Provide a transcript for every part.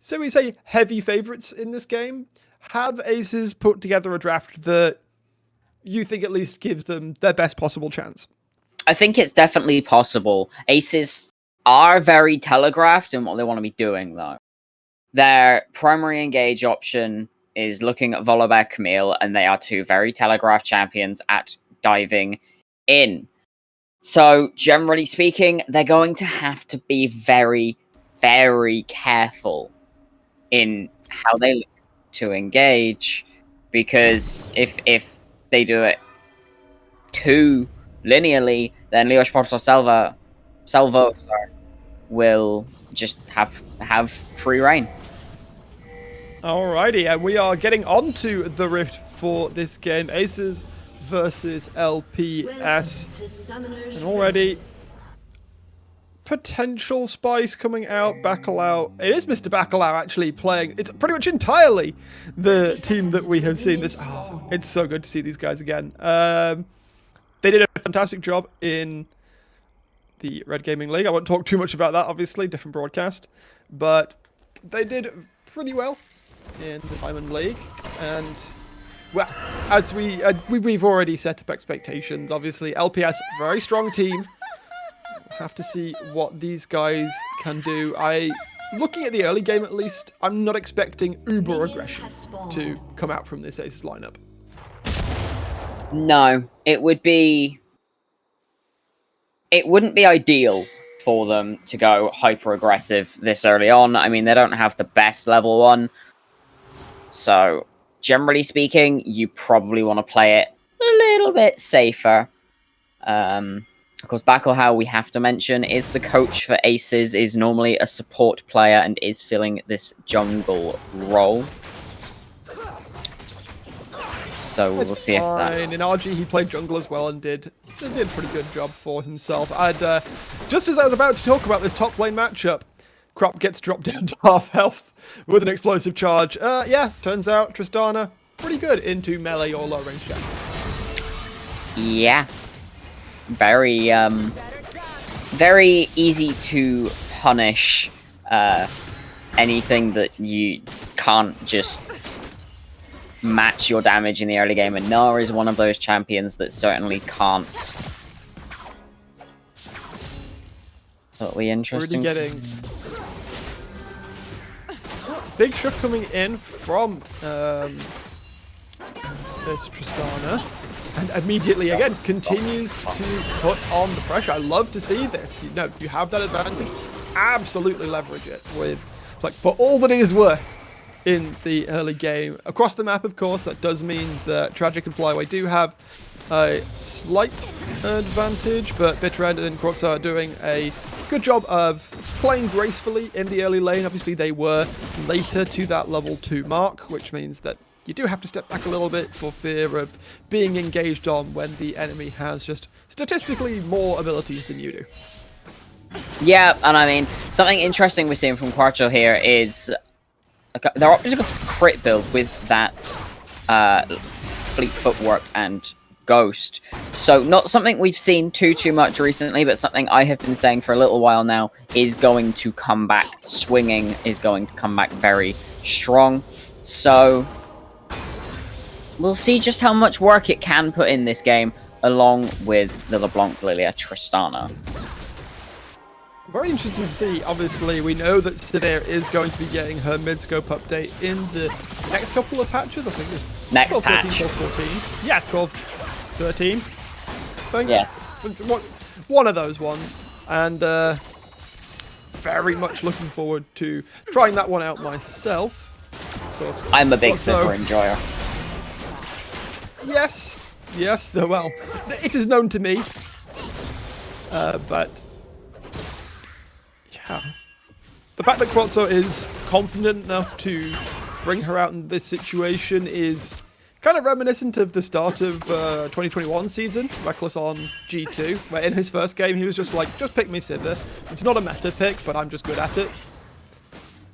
So we say heavy favorites in this game. Have Aces put together a draft that you think at least gives them their best possible chance? I think it's definitely possible. Aces are very telegraphed in what they want to be doing, though. Their primary engage option is looking at Volibear Camille, and they are two very telegraphed champions at diving in. So, generally speaking, they're going to have to be very, very careful in how they look to engage, because if they do it too linearly, then Leões Porto Salvo will just have free reign. Alrighty, and we are getting onto the Rift for this game. Aces versus LPS. And already potential spice coming out. Bacalao. It is Mr. Bacalao actually playing. It's pretty much entirely the team that we have seen this. Oh, it's so good to see these guys again. They did a fantastic job in the Red Gaming League. I won't talk too much about that, obviously, different broadcast. But they did pretty well in the Diamond League. And, well, as we've already set up expectations, obviously. LPS, very strong team. Have to see what these guys can do. Looking at the early game at least, I'm not expecting uber aggression to come out from this Aces lineup. No, it wouldn't be ideal for them to go hyper aggressive this early on. I mean, they don't have the best level 1. So, generally speaking, you probably want to play it a little bit safer. Of course, Bacalhau, we have to mention, is the coach for Aces, is normally a support player and is filling this jungle role. So we'll see if that's... In RG, he played jungle as well and did a pretty good job for himself. Just as I was about to talk about this top lane matchup, Crop gets dropped down to half health with an explosive charge. Yeah, turns out Tristana pretty good into melee or low range damage. Yeah. Very, very easy to punish anything that you can't just match your damage in the early game, and Nara is one of those champions that certainly can't. That'll be interesting. Really getting big shift coming in from this Tristana, and immediately again continues to put on the pressure. I love to see this. You have that advantage, absolutely leverage it with, like, for all that it is worth in the early game. Across the map, of course, that does mean that Tragic and Flyaway do have a slight advantage, but Bitterend and Crotza are doing a good job of playing gracefully in the early lane. Obviously, they were later to that level 2 mark, which means that you do have to step back a little bit for fear of being engaged on when the enemy has just statistically more abilities than you do. Yeah, and I mean, something interesting we're seeing from Quarto here is they're opting to go for crit build with that Fleet Footwork and Ghost. So not something we've seen too much recently, but something I have been saying for a little while now is going to come back swinging, is going to come back very strong. So we'll see just how much work it can put in this game, along with the LeBlanc Lilia Tristana. Very interesting to see. Obviously, we know that Sivir is going to be getting her mid-scope update in the next couple of patches. I think it's next 12, patch. 13, 14. Yeah, 12, 13. I think. Yes. It's one of those ones. And very much looking forward to trying that one out myself. Of course, I'm a big Sivir enjoyer. Yes, well, it is known to me. But yeah, the fact that Crotzo is confident enough to bring her out in this situation is kind of reminiscent of the start of 2021 season, Reckless on G2, where in his first game he was just like, just pick me Sivir. It's not a meta pick, but I'm just good at it.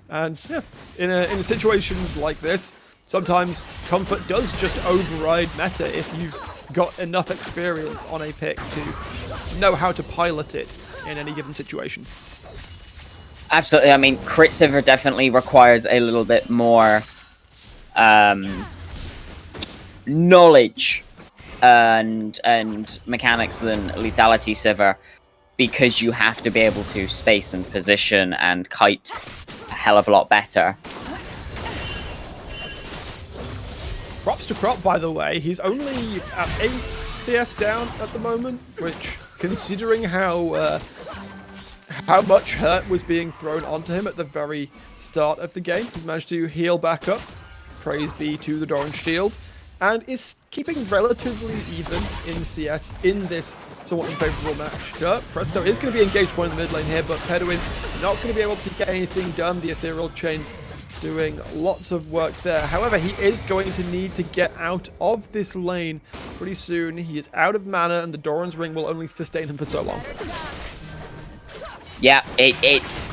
And yeah, in situations like this, sometimes comfort does just override meta if you've got enough experience on a pick to know how to pilot it in any given situation. Absolutely. I mean, Crit Sivir definitely requires a little bit more knowledge and mechanics than Lethality Sivir, because you have to be able to space and position and kite a hell of a lot better. Props to Crop, by the way. He's only at 8 CS down at the moment, which, considering how much hurt was being thrown onto him at the very start of the game, he managed to heal back up. Praise be to the Doran Shield, and is keeping relatively even in CS in this somewhat unfavorable match. Presto is going to be engaged point in the mid lane here, but Pedowin not going to be able to get anything done. The Ethereal Chains doing lots of work there. However, he is going to need to get out of this lane pretty soon. He is out of mana, and the Doran's Ring will only sustain him for so long. Yeah, it's...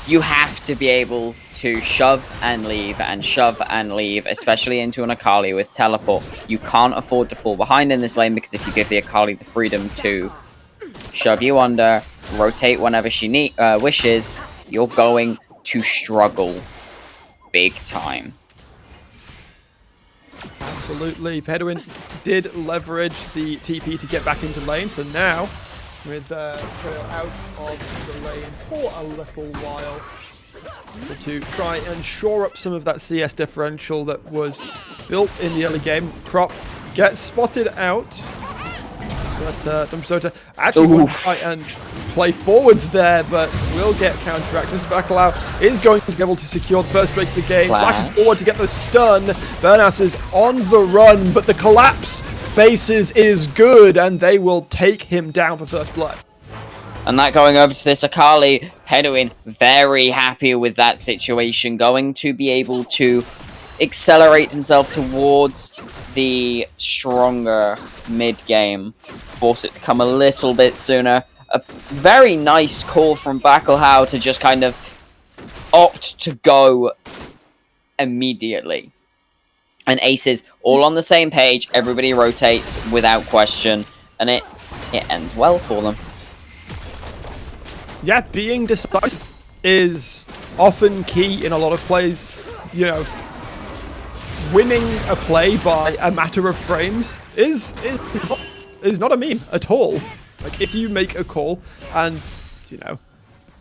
You have to be able to shove and leave, especially into an Akali with teleport. You can't afford to fall behind in this lane, because if you give the Akali the freedom to shove you under, rotate whenever she wishes, you're going to struggle big time. Absolutely. Pedowin did leverage the TP to get back into lane, so now, with Trail out of the lane for a little while, to try and shore up some of that CS differential that was built in the early game. Crop gets spotted out, but Dumbsota actually wants to try and play forwards there, but will get counteracted. Mr. Bacalao is going to be able to secure the first break of the game. Flashes forward to get the stun. Burnas is on the run, but the collapse faces is good, and they will take him down for first blood. And that going over to this Akali, Pedowin very happy with that situation, going to be able to accelerate himself towards the stronger mid-game, force it to come a little bit sooner. A very nice call from Bacalhau to just kind of opt to go immediately. And Aces all on the same page, everybody rotates without question, and it ends well for them. Yeah, being decisive is often key in a lot of plays. You know, winning a play by a matter of frames is not a meme at all. Like, if you make a call and, you know,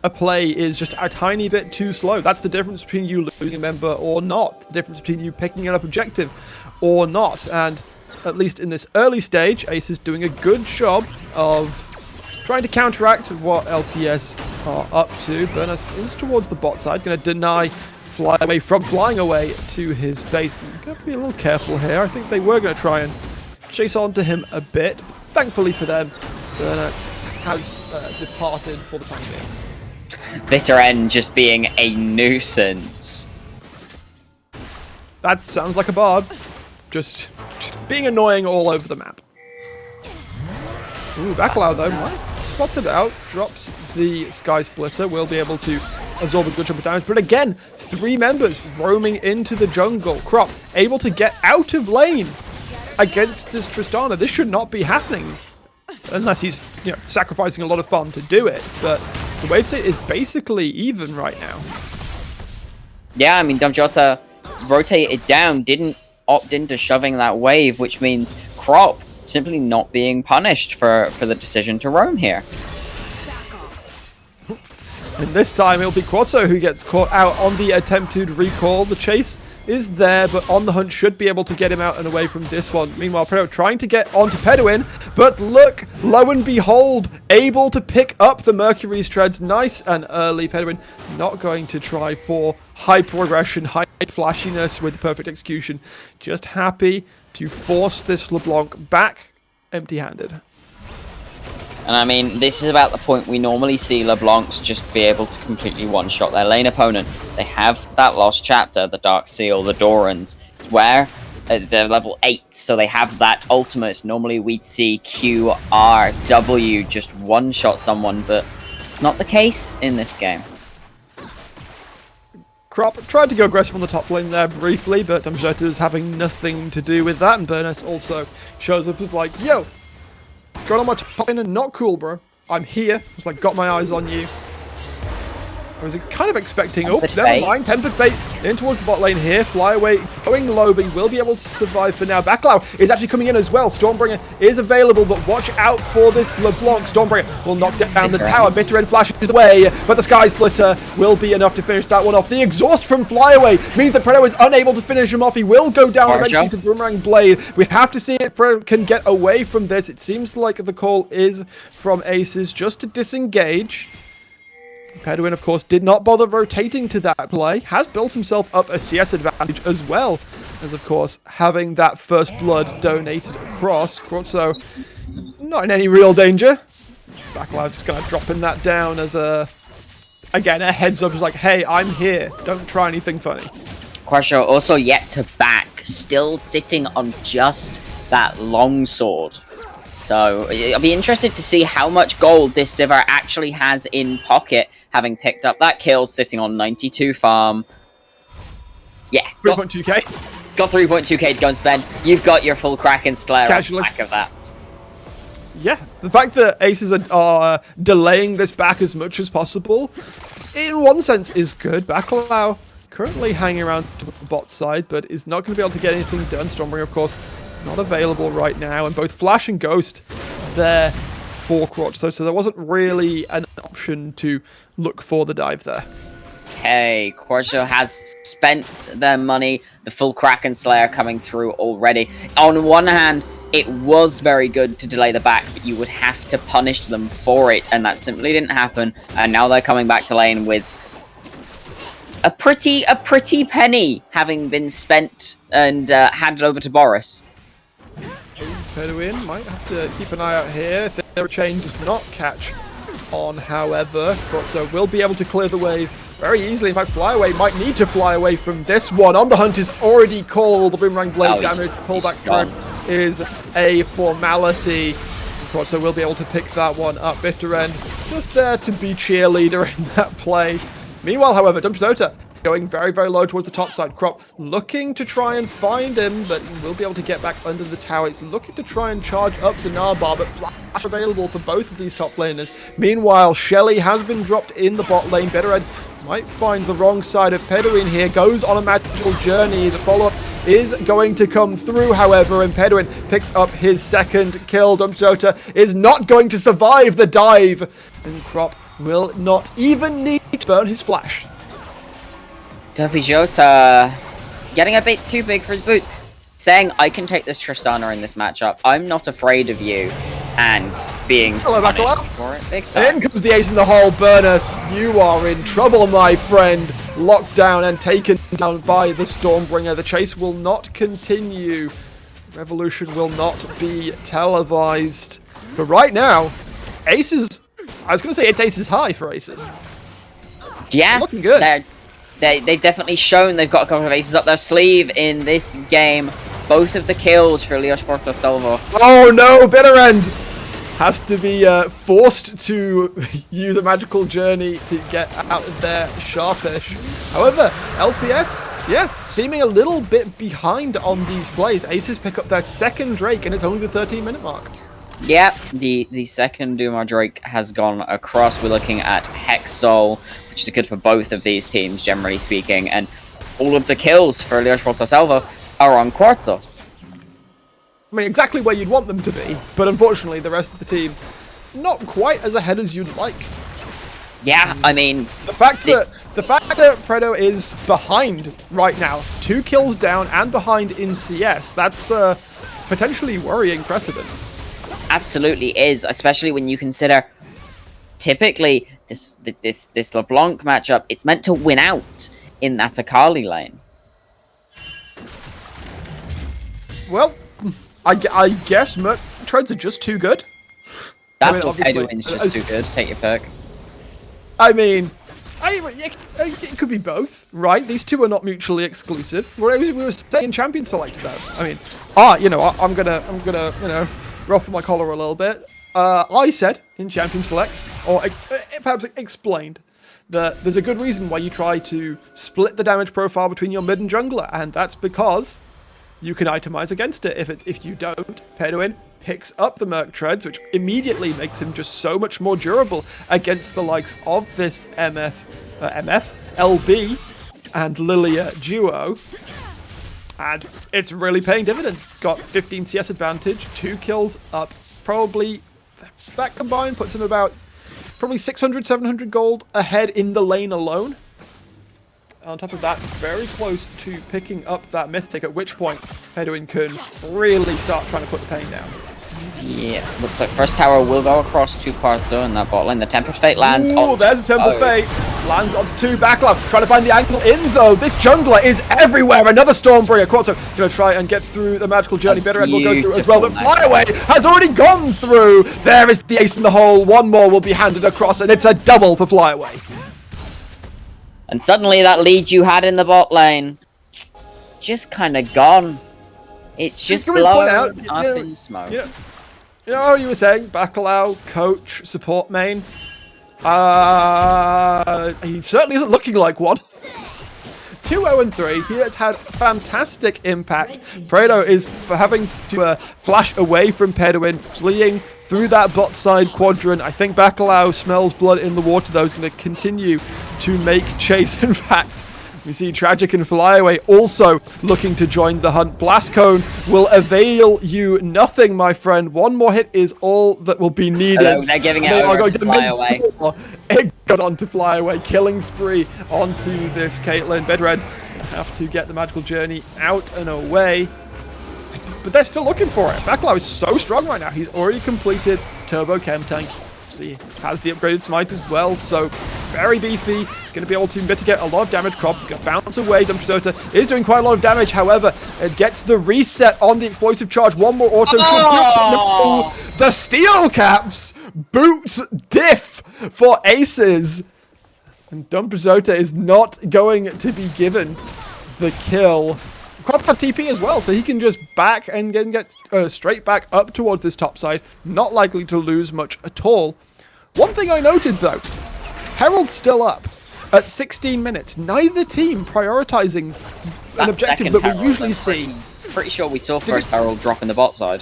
a play is just a tiny bit too slow, that's the difference between you losing a member or not. The difference between you picking up objective or not. And at least in this early stage, Ace is doing a good job of trying to counteract what LPS are up to. Burnas is towards the bot side, going to deny fly away from flying away to his base. Got to be a little careful here. I think they were going to try and chase on to him a bit. Thankfully for them, Burnas has departed for the time being. Bitter End just being a nuisance. That sounds like a bard. Just being annoying all over the map. Ooh, Bacalhau though, spotted out, drops the Sky Splitter, will be able to absorb a good chunk of damage, but again, 3 members roaming into the jungle. Crop able to get out of lane against this Tristana. This should not be happening unless he's, you know, sacrificing a lot of farm to do it, but the wave state is basically even right now. Yeah, I mean, Dumbjota rotated down, didn't opt into shoving that wave, which means Crop simply not being punished for the decision to roam here. And this time it'll be Quatso who gets caught out on the attempted recall. The chase is there, but On the Hunt should be able to get him out and away from this one. Meanwhile, Predator trying to get onto Pedowin, but look, lo and behold, able to pick up the Mercury's Treads nice and early. Pedowin not going to try for high progression, high flashiness with the perfect execution. Just happy to force this LeBlanc back empty-handed. And I mean, this is about the point we normally see LeBlancs just be able to completely one-shot their lane opponent. They have that lost chapter, the Dark Seal, the Dorans. It's where they're level 8, so they have that ultimate. Normally we'd see Q, R, W just one-shot someone, but not the case in this game. Crop tried to go aggressive on the top lane there briefly, but Dumbjota is having nothing to do with that, and Burnas also shows up as like, yo, going on my top lane and not cool, bro. I'm here. Just like, got my eyes on you. I was kind of expecting, oh, Tempered never Fate. mind, Tempered Fate in towards the bot lane here. Flyaway going low, but he will be able to survive for now. Bacalao is actually coming in as well. Stormbringer is available, but watch out for this LeBlanc. Stormbringer will knock down the tower. Bitter End flashes away, but the Sky Splitter will be enough to finish that one off. The exhaust from Flyaway means that Predator is unable to finish him off. He will go down eventually to the Boomerang Blade. We have to see if Predator can get away from this. It seems like the call is from Aces just to disengage. Pedwin, of course, did not bother rotating to that play. Has built himself up a CS advantage as well as, of course, having that first blood donated across. So, not in any real danger. Bacalao just kind of dropping that down as again, a heads up. Is like, hey, I'm here. Don't try anything funny. Quasho also yet to back, still sitting on just that long sword. So I'll be interested to see how much gold this Sivir actually has in pocket, having picked up that kill, sitting on 92 farm. Yeah, 3.2k. Got 3.2k to go and spend. You've got your full Kraken Slayer on the back of that. Yeah, the fact that Aces are delaying this back as much as possible, in one sense, is good. Bacalao currently hanging around to the bot side, but is not going to be able to get anything done. Stormbringer, of course, not available right now, and both Flash and Ghost there for Crotch, so there wasn't really an option to look for the dive there. Okay, Quasho has spent their money, the full Kraken Slayer coming through already. On one hand, it was very good to delay the back, but you would have to punish them for it, and that simply didn't happen, and now they're coming back to lane with a pretty penny having been spent and handed over to Boris. Pedwin might have to keep an eye out here. If their chain does not catch on, however, Crotzo will be able to clear the wave very easily. In fact, Flyaway might need to fly away from this one. On the Hunt is already called. The Boomerang Blade damage, the pullback throw is a formality. Crotzo will be able to pick that one up. Bitter End just there to be cheerleader in that play. Meanwhile, however, Dumpstota going very, very low towards the top side. Crop looking to try and find him, but will be able to get back under the tower. He's looking to try and charge up to Narbar, but Flash available for both of these top laners. Meanwhile, Shelly has been dropped in the bot lane. Bitterred might find the wrong side of Pedwin here. Goes on a magical journey. The follow-up is going to come through, however, and Pedwin picks up his second kill. Dumpstota is not going to survive the dive, and Crop will not even need to burn his flash. Dumpy Jota getting a bit too big for his boots, saying, I can take this Tristana in this matchup. I'm not afraid of you. And being punished for it big time. In comes the ace in the hole, Burnus. You are in trouble, my friend. Locked down and taken down by the Stormbringer. The chase will not continue. Revolution will not be televised. But right now, Aces, I was going to say it's Aces high for Aces. Yeah, looking good. They've definitely shown they've got a couple of aces up their sleeve in this game. Both of the kills for Leões Porto Salvo. Oh no, Bitter End has to be forced to use a magical journey to get out of there sharpish. However, LPS, yeah, seeming a little bit behind on these plays. Aces pick up their second Drake and it's only the 13-minute mark. Yeah, the second Doomar Drake has gone across. We're looking at Hex Soul, which is good for both of these teams, generally speaking. And all of the kills for Leões Porto Salvo are on Quartzo. I mean, exactly where you'd want them to be, but unfortunately the rest of the team not quite as ahead as you'd like. Yeah, I mean, the fact that Predo is behind right now, 2 kills down and behind in CS, that's potentially worrying precedent. Absolutely is, especially when you consider typically this LeBlanc matchup, it's meant to win out in that Akali lane. Well, I guess Merc treads are just too good. That's what Pedwin's just too good. Take your pick. I mean, it could be both, right? These two are not mutually exclusive. We were saying Champion Select though. I mean, I'm gonna ruffle my collar a little bit. I said in Champion Select, or perhaps explained, that there's a good reason why you try to split the damage profile between your mid and jungler, and that's because you can itemize against it. If you don't, Pedwin picks up the Merc Treads, which immediately makes him just so much more durable against the likes of this MF MF, LB, and Lilia duo. And it's really paying dividends. Got 15 CS advantage, 2 kills up. Probably that combined puts him about probably 600, 700 gold ahead in the lane alone. On top of that, very close to picking up that Mythic, at which point Bedouin can really start trying to put the pain down. Yeah, looks like first tower will go across 2 parts though in that bot lane. The Tempest Fate lands on. There's the Temple Fate. Lands onto 2 backlap. Trying to find the ankle in though. This jungler is everywhere. Another Stormbringer. Quattro going to try and get through the magical journey. Bitterred will go through as well. But Flyaway has already gone through. There is the ace in the hole. One more will be handed across, and it's a double for Flyaway. And suddenly that lead you had in the bot lane, just kind of gone. It's just blowing up in smoke. You know how you were saying, Bacalao, coach, support main? He certainly isn't looking like one. 2-0-3. He has had fantastic impact. Fredo is having to flash away from Bedouin, fleeing through that bot side quadrant. I think Bacalao smells blood in the water, though. He's going to continue to make chase. In fact, we see Tragic and Flyaway also looking to join the hunt. Blast Cone will avail you nothing, my friend. One more hit is all that will be needed. Hello, they're giving it over to Flyaway. It goes on to Flyaway. Killing spree onto this Caitlyn. Bedred have to get the magical journey out and away. But they're still looking for it. Bacalao is so strong right now. He's already completed Turbo Chem Tank. He has the upgraded smite as well, so very beefy. Going to be able to mitigate a lot of damage. Crop going to bounce away. Dumpster is doing quite a lot of damage. However, it gets the reset on the explosive charge. One more auto. No! The steel caps boots diff for aces. And Dumpzota is not going to be given the kill. Crop has TP as well, so he can just back and get straight back up towards this top side. Not likely to lose much at all. One thing I noted, though, Herald's still up at 16 minutes. Neither team prioritizing an objective that we usually see. Pretty sure we saw first Herald drop in the bot side.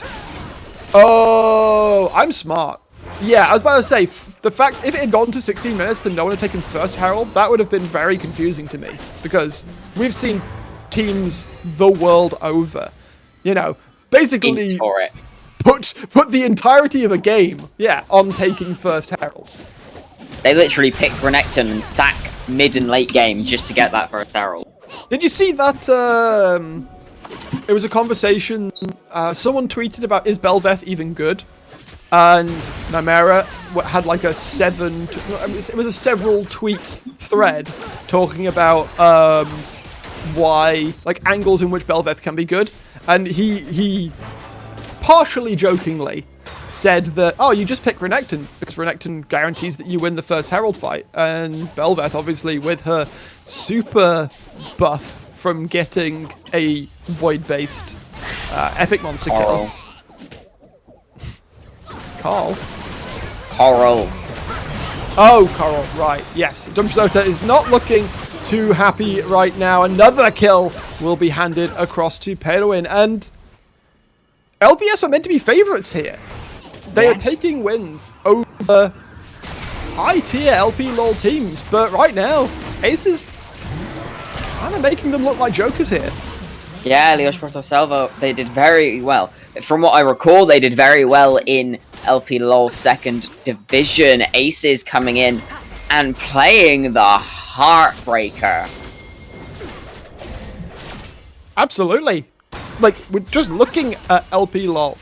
Oh, I'm smart. Yeah, I was about to say, the fact if it had gone to 16 minutes and no one had taken first Herald, that would have been very confusing to me. Because we've seen teams the world over, you know, basically for it. Put the entirety of a game, on taking first Herald. They literally pick Renekton and sack mid and late game just to get that first Herald. Did you see that? It was a conversation. Someone tweeted about, is Belveth even good? And Nymeria had like a several tweet thread talking about why, like, angles in which Belveth can be good, and he partially jokingly said that, oh, you just pick Renekton because Renekton guarantees that you win the first Herald fight, and Belveth, obviously, with her super buff from getting a void-based epic monster kill. Carl? Coral. Oh, Coral, right, yes. Dumpzota is not looking too happy right now. Another kill will be handed across to Bedouin, and LPS are meant to be favorites here. They are taking wins over high-tier LP LoL teams, but right now, Ace is kind of making them look like jokers here. Yeah, Leões Porto Salvo, they did very well. From what I recall, they did very well in LP LoL 2nd Division. Aces coming in and playing the Heartbreaker. Absolutely. Like, we're just looking at LP LoL.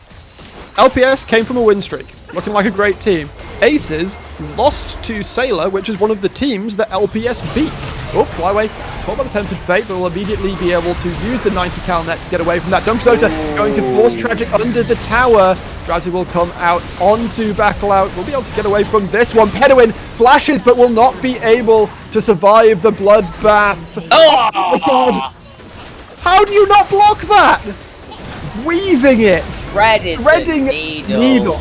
LPS came from a win streak, looking like a great team. Aces lost to Sailor, which is one of the teams that LPS beat. Oh, Flyway, caught by the Tempted Fate, but will immediately be able to use the 90 cal net to get away from that. Dumpzota going to force Tragic under the tower. Drowsy will come out onto Bacalao. We'll be able to get away from this one. Bedouin flashes, but will not be able to survive the bloodbath. Oh my god! How do you not block that? Weaving it. Threading needle.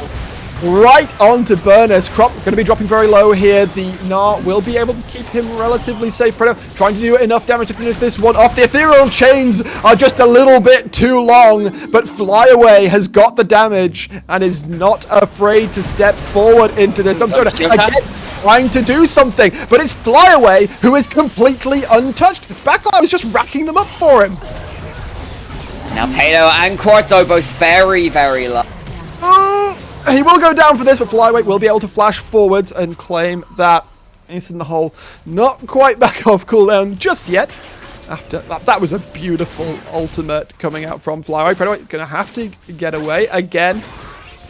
Right onto Burners. Crop going to be dropping very low here. The Gnar will be able to keep him relatively safe. Predator trying to do enough damage to finish this one off. The ethereal chains are just a little bit too long, but Flyaway has got the damage and is not afraid to step forward into this. Again, trying to do something, but it's Flyaway who is completely untouched. Backline was just racking them up for him. Now Pato and Quartzo both very, very low. He will go down for this, but Flyweight will be able to flash forwards and claim that ace in the hole. Not quite back off cooldown just yet. After that was a beautiful ultimate coming out from Flyweight. Predator going to have to get away again,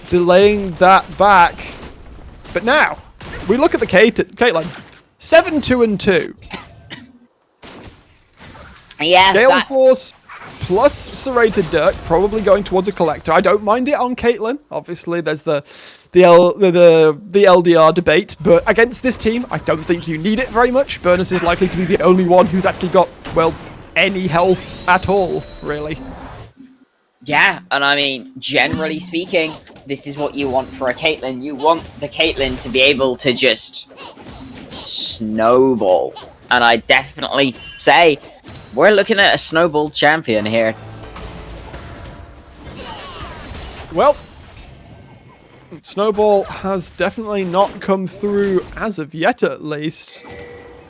delaying that back. But now we look at the Caitlyn, 7-2-2. Yeah, Gale Force plus Serrated Dirt, probably going towards a Collector. I don't mind it on Caitlyn. Obviously, there's the LDR debate, but against this team, I don't think you need it very much. Burnus is likely to be the only one who's actually got, well, any health at all, really. Yeah, and I mean, generally speaking, this is what you want for a Caitlyn. You want the Caitlyn to be able to just snowball. And I definitely say we're looking at a snowball champion here. Well, Snowball has definitely not come through as of yet, at least.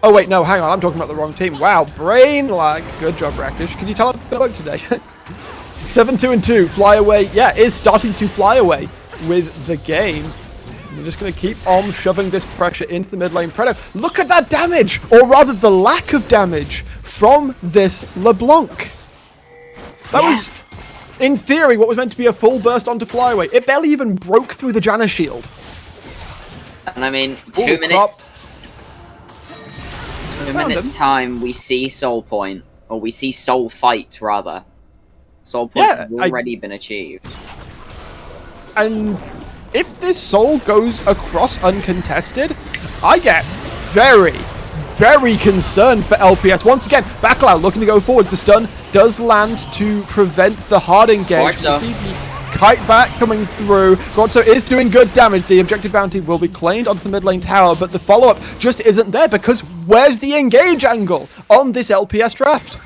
Oh, wait, no, hang on. I'm talking about the wrong team. Wow, brain lag. Good job, Rakish. Can you tell us about today? 7-2-2. Flyaway, yeah, is starting to fly away with the game. You're just going to keep on shoving this pressure into the mid lane. Predator, look at that damage! Or rather, the lack of damage from this LeBlanc. That was, in theory, what was meant to be a full burst onto Flyaway. It barely even broke through the Janna shield. And I mean, 2 minutes... 2 minutes time, we see Soul Point. Or we see Soul Fight, rather. Soul Point has already been achieved. And if this Soul goes across uncontested, I get very, very concerned for LPS. Once again, Bacalao looking to go forwards. The stun does land to prevent the hard engage. You see the kite back coming through. Gorzo is doing good damage. The objective bounty will be claimed onto the mid lane tower, but the follow-up just isn't there because where's the engage angle on this LPS draft?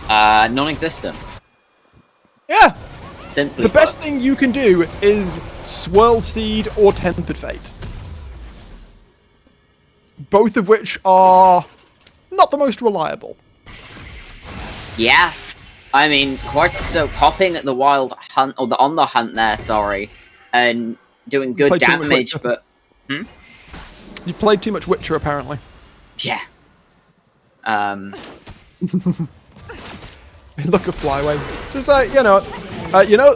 Non-existent. Yeah. Simply the best thing you can do is Swirl Seed or Tempered Fate. Both of which are not the most reliable. Yeah. I mean, Quartzo popping at the wild hunt, or on the hunt there, sorry, and doing good damage, but... You've played too much Witcher, apparently. Yeah. Look at Flyway. Just like,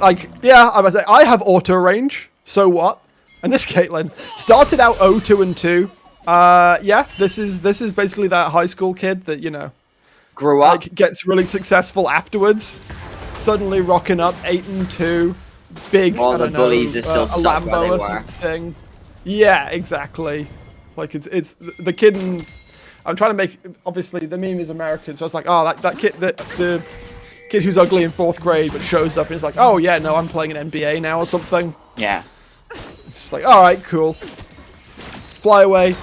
like, yeah, I was like, I have auto range, so what? And this Caitlyn started out 0-2-2. Yeah, this is basically that high school kid that, grew up, like, gets really successful afterwards. Suddenly rocking up 8-2, big. All the bullies are still stuck where they were. Something. Yeah, exactly. Like it's the kid in. I'm trying to make, obviously the meme is American, so I was like, oh, that kid, the kid who's ugly in 4th grade but shows up and is like, oh yeah, no, I'm playing an NBA now or something. Yeah. It's just like, all right, cool. Flyaway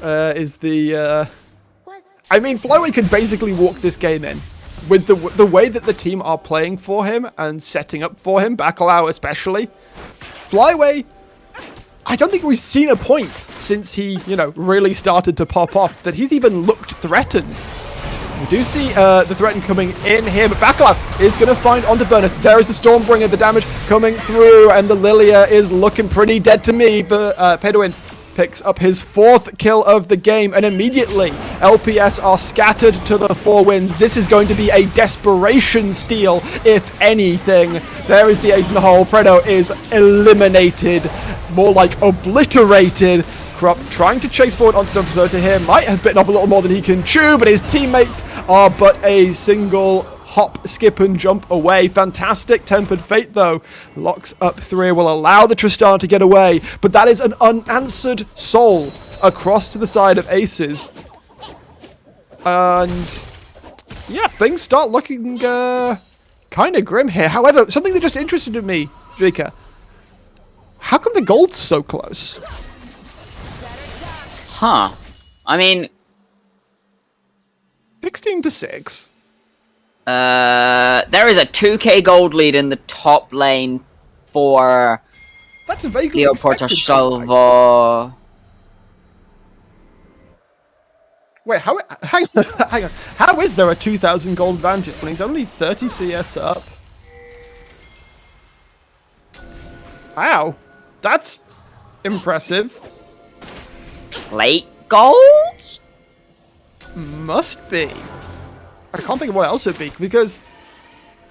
is the. I mean, Flyway can basically walk this game in with the way that the team are playing for him and setting up for him, Bacalao especially. Flyway, I don't think we've seen a point since he, really started to pop off that he's even looked threatened. We do see the threat coming in here, but Bacalao is going to find onto Burnus. There is the Stormbringer, the damage coming through, and the Lilia is looking pretty dead to me, but Pedowin picks up his 4th kill of the game, and immediately LPS are scattered to the 4 wins. This is going to be a desperation steal, if anything. There is the ace in the hole. Predo is eliminated, more like obliterated. Krupp trying to chase forward onto Dumpzota here, might have bitten off a little more than he can chew, but his teammates are but a single hop, skip, and jump away. Fantastic Tempered Fate, though. Locks up 3, will allow the Tristana to get away, but that is an unanswered soul across to the side of Aces. And yeah, things start looking kind of grim here. However, something that just interested me, Jika, how come the gold's so close? Huh. I mean... 16-6. There is a 2k gold lead in the top lane for That's vaguely Leões Porto Salvo. Wait, hang on, hang on. How is there a 2,000 gold advantage when he's only 30 CS up? Wow, that's impressive. Plate gold? Must be. I can't think of what else it'd be, because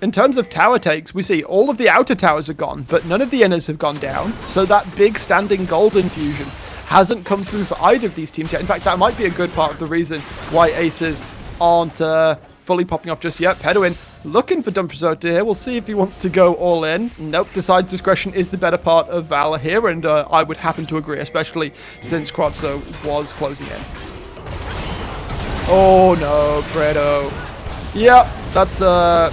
in terms of tower takes, we see all of the outer towers are gone, but none of the inners have gone down, so that big standing gold infusion hasn't come through for either of these teams yet. In fact, that might be a good part of the reason why aces aren't fully popping off just yet. Pedowin looking for Dumpster here. We'll see if he wants to go all in. Nope, decides discretion is the better part of valor here, and I would happen to agree, especially since Quatso was closing in. Oh no, Fredo. Yep, that's a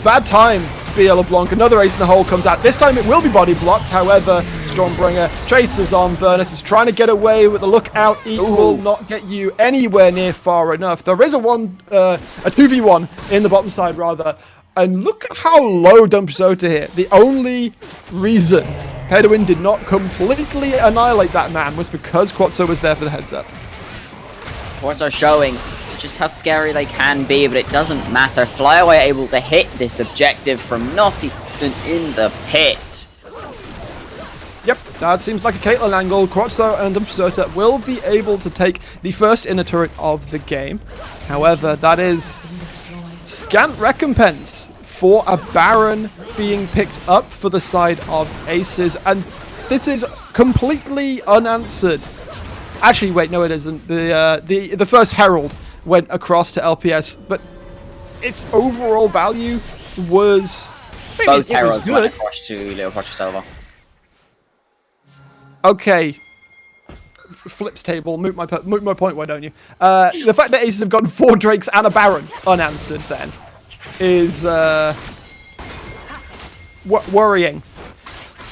bad time to be a LeBlanc. Another ace in the hole comes out. This time it will be body blocked. However, Stormbringer chases on. Burnus is trying to get away with the lookout. Will not get you anywhere near far enough. There is a 2v1 in the bottom side rather. And look at how low Dumpsota here. The only reason Pedowin did not completely annihilate that man was because Quatso was there for the heads up. Quatso showing just how scary they can be, but it doesn't matter. Flyaway able to hit this objective from not even in the pit. Yep, that seems like a Caitlyn angle. Quatso and Dumpsota will be able to take the first inner turret of the game. However, that is scant recompense for a Baron being picked up for the side of aces, and this is completely unanswered. Actually, wait, no, it isn't. The first Herald went across to LPS, but its overall value was both Heralds went across to Leões Porto Salvo. Okay. Flips table, moot my point, why don't you? The fact that aces have gotten 4 Drakes and a Baron unanswered then is worrying.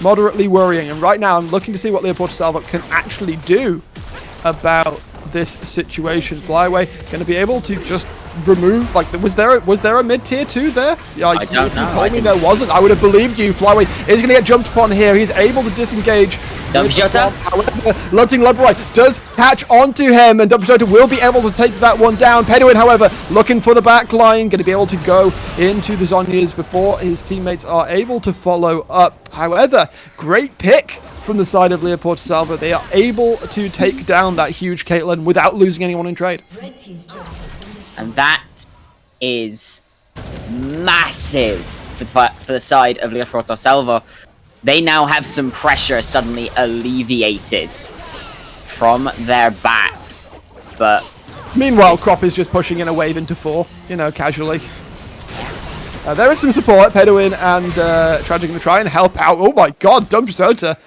Moderately worrying. And right now I'm looking to see what Leões Porto Salvo can actually do about this situation. Flyaway going to be able to just remove, like, was there a mid-tier 2 there? Yeah, like, I don't if know. you told me there wasn't, I would have believed you. Flyaway is going to get jumped upon here. He's able to disengage. Dumpshota. However, Lunting Lubroy does catch onto him, and Dumpshota will be able to take that one down. Pedowin, however, looking for the back line, going to be able to go into the Zhonya's before his teammates are able to follow up. However, great pick from the side of Leões Porto Salvo. They are able to take down that huge Caitlyn without losing anyone in trade. And that is massive for the side of Leões Porto Salvo. They now have some pressure suddenly alleviated from their backs. But meanwhile, Crop is just pushing in a wave into 4, you know, casually. There is some support. Pedowin and Tragic going to try and help out. Oh my god, Dumpsota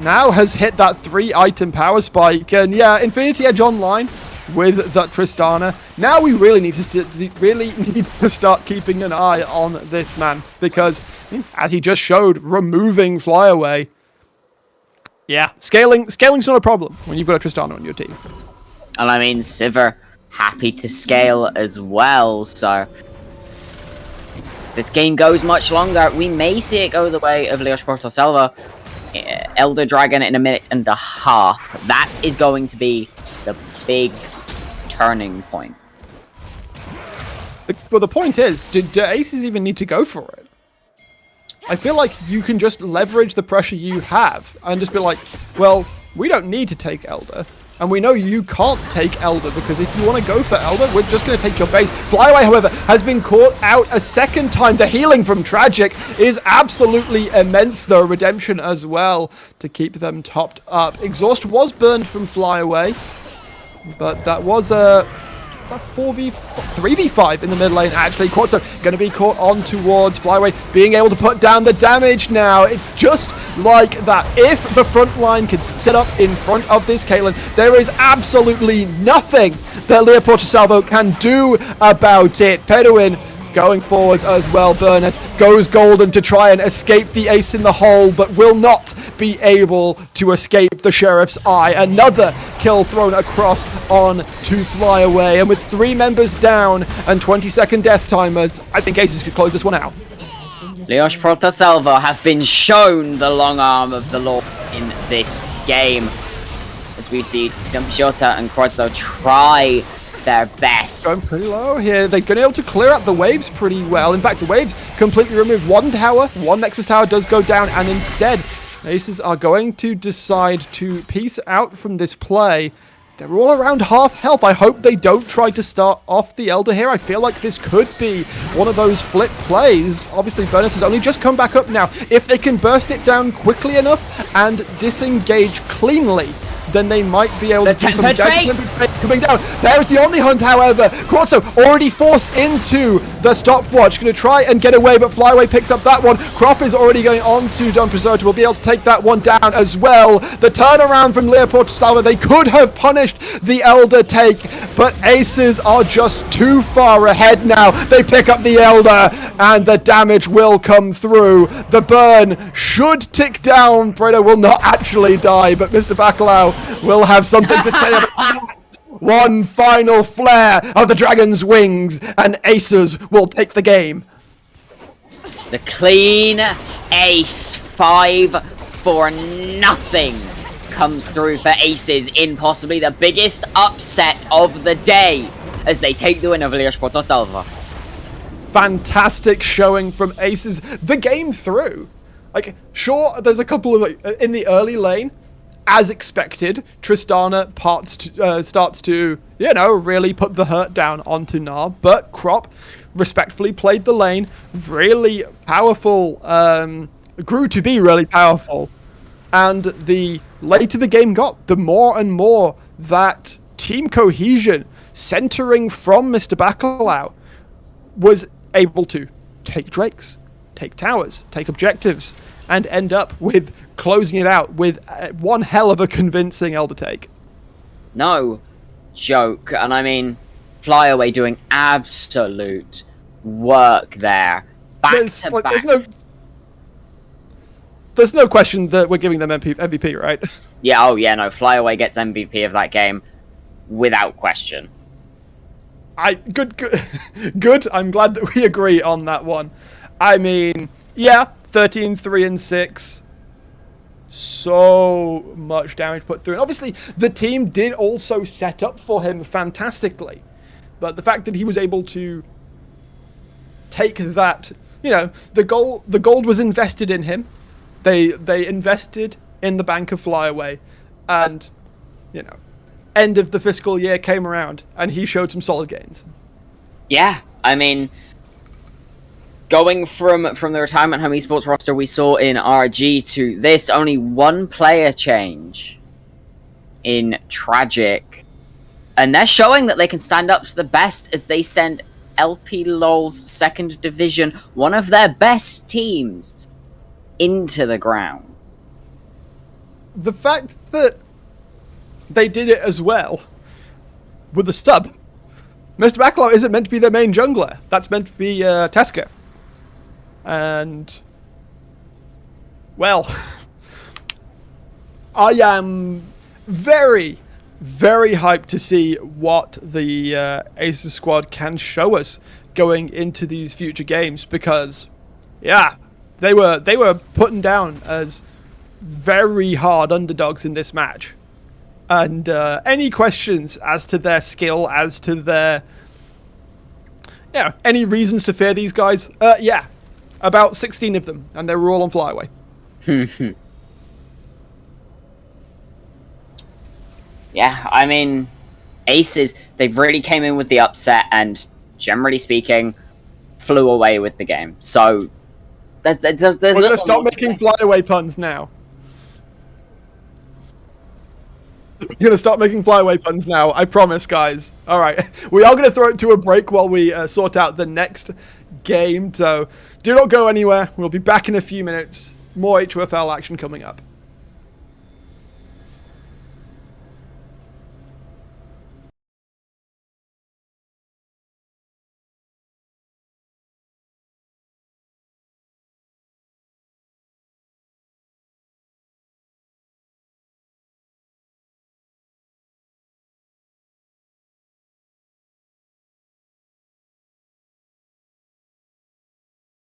now has hit that 3-item power spike. And yeah, Infinity Edge online with that Tristana. Now we really need to start keeping an eye on this man, because as he just showed, removing Flyaway. Yeah, scaling's not a problem when you've got a Tristana on your team. And I mean, Sivir happy to scale as well, so if this game goes much longer, we may see it go the way of Leões Porto Salvo. Elder Dragon in a minute and a half. That is going to be the big turning point. Well, the point is, do aces even need to go for it? I feel like you can just leverage the pressure you have and just be like, well, we don't need to take Elder. And we know you can't take Elder, because if you want to go for Elder, we're just going to take your base. Flyaway, however, has been caught out a second time. The healing from Tragic is absolutely immense, though. Redemption as well to keep them topped up. Exhaust was burned from Flyaway, but that was a 3v5 in the mid lane, actually. Quatso going to be caught on towards Flyaway, being able to put down the damage now. It's just like that. If the front line can set up in front of this Caitlyn, there is absolutely nothing that Leões Porto Salvo can do about it. Pedowin going forwards as well. Burnett goes golden to try and escape the ace in the hole, but will not be able to escape the Sheriff's Eye. Another kill thrown across on to Flyaway, and with 3 members down and 20-second death timers, I think aces could close this one out. Leões Porto Salvo have been shown the long arm of the law in this game. as we see Dumpshota and Krotzo try their best. Going pretty low here. They're going to be able to clear out the waves pretty well. In fact, the waves completely remove one tower. One Nexus tower does go down, and instead, Aces are going to decide to peace out from this play. They're all around half health. I hope they don't try to start off the Elder here. I feel like this could be one of those flip plays. Obviously, Burnus has only just come back up now. If they can burst it down quickly enough and disengage cleanly, then they might be able to do some damage coming down. There's the only hunt, however. Krotzo already forced into the stopwatch. Going to try and get away, but Flyaway picks up that one. Crop is already going on to Don Preserto. Will be able to take that one down as well. The turnaround from Leões Porto Salvo. They could have punished the Elder take, but Aces are just too far ahead now. They pick up the Elder, and the damage will come through. The burn should tick down. Bredo will not actually die, but Mr. Bacalao will have something to say about that. One final flare of the dragon's wings, and Aces will take the game. The clean ace 5-0 comes through for Aces in possibly the biggest upset of the day as they take the win over Leões Porto Salvo. Fantastic showing from Aces the game through. Like, sure, there's a couple of, like, in the early lane, as expected, Tristana starts to, you know, really put the hurt down onto Gnar, but Crop respectfully played the lane, really powerful, grew to be really powerful, and the later the game got, the more and more that team cohesion, centering from Mr. Bacalao, was able to take Drakes, take towers, take objectives, and end up with closing it out with one hell of a convincing Elder take. No joke. And I mean, Flyaway doing absolute work there. Back to back. There's no question that we're giving them MVP, right? Yeah, oh yeah, no. Flyaway gets MVP of that game without question. Good. I'm glad that we agree on that one. I mean, yeah, 13-3-6. So much damage put through. And obviously, the team did also set up for him fantastically. But the fact that he was able to take that, you know, the gold was invested in him. They invested in the bank of Flyaway. And, you know, end of the fiscal year came around and he showed some solid gains. Yeah, I mean, going from the retirement home esports roster we saw in RG to this, only one player change in Tragic. And they're showing that they can stand up to the best as they send LP LOL's second division, one of their best teams, into the ground. The fact that they did it as well with the sub. Mr. Bacalao isn't meant to be their main jungler. That's meant to be Teska. And, well, I am very, very hyped to see what the Aces squad can show us going into these future games, because, yeah, they were putting down as very hard underdogs in this match. And any questions as to their skill, as to their, you know, any reasons to fear these guys? Yeah. About 16 of them, and they were all on Flyaway. Yeah, I mean, Aces, they really came in with the upset and, generally speaking, flew away with the game. So, there's we're going to stop making Flyaway puns now. We're going to stop making Flyaway puns now, I promise, guys. All right, we are going to throw it to a break while we sort out the next game, so do not go anywhere. We'll be back in a few minutes. More HOFL action coming up.